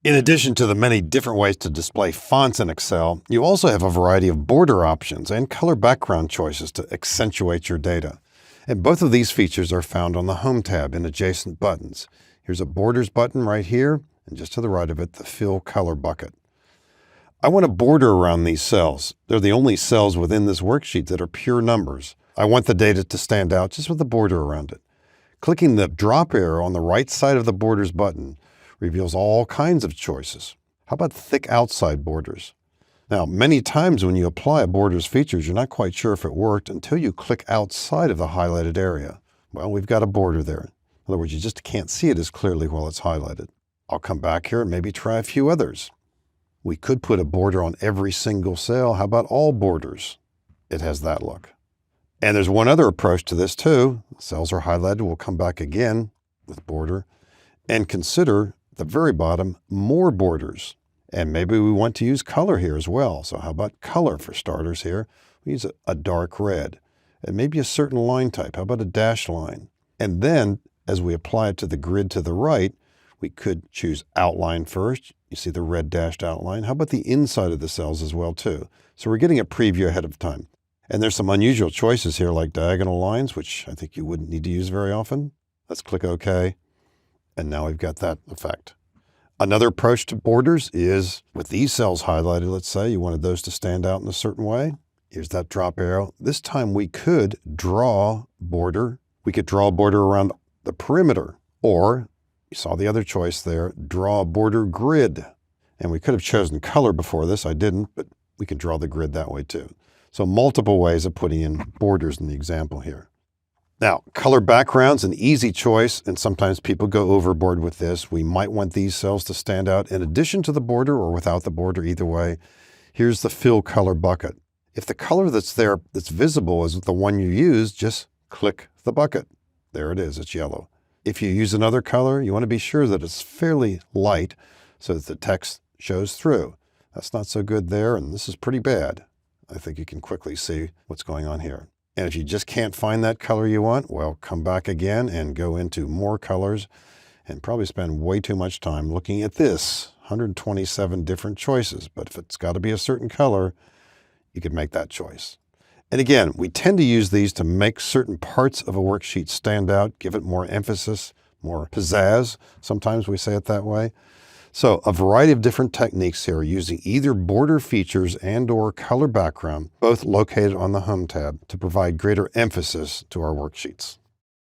In addition to the many different ways to display fonts in Excel, you also have a variety of border options and color background choices to accentuate your data. And both of these features are found on the Home tab in adjacent buttons. Here's a Borders button right here, and just to the right of it, the Fill Color bucket. I want a border around these cells. They're the only cells within this worksheet that are pure numbers. I want the data to stand out just with a border around it. Clicking the drop arrow on the right side of the Borders button reveals all kinds of choices. How about thick outside borders? Now, many times when you apply a borders features, you're not quite sure if it worked until you click outside of the highlighted area. Well, we've got a border there. In other words, you just can't see it as clearly while it's highlighted. I'll come back here and maybe try a few others. We could put a border on every single cell. How about all borders? It has that look. And there's one other approach to this too. Cells are highlighted. We'll come back again with border and consider the very bottom, more borders. And maybe we want to use color here as well. So how about color for starters here? We use a dark red. And maybe a certain line type. How about a dashed line? And then, as we apply it to the grid to the right, we could choose outline first. You see the red dashed outline. How about the inside of the cells as well too? So we're getting a preview ahead of time. And there's some unusual choices here like diagonal lines, which I think you wouldn't need to use very often. Let's click OK. And now we've got that effect. Another approach to borders is with these cells highlighted, let's say you wanted those to stand out in a certain way. Here's that drop arrow. This time we could draw border. We could draw a border around the perimeter, or you saw the other choice there, draw a border grid. And we could have chosen color before this. I didn't, but we can draw the grid that way too. So multiple ways of putting in borders in the example here. Now, color background's an easy choice, and sometimes people go overboard with this. We might want these cells to stand out in addition to the border or without the border, either way. Here's the Fill Color bucket. If the color that's there that's visible is the one you use, just click the bucket. There it is, it's yellow. If you use another color, you want to be sure that it's fairly light so that the text shows through. That's not so good there, and this is pretty bad. I think you can quickly see what's going on here. And if you just can't find that color you want, well, come back again and go into more colors and probably spend way too much time looking at this 127 different choices. But if it's got to be a certain color, you could make that choice. And again, we tend to use these to make certain parts of a worksheet stand out, give it more emphasis, more pizzazz. Sometimes we say it that way. So a variety of different techniques here using either border features and/or color background, both located on the Home tab to provide greater emphasis to our worksheets.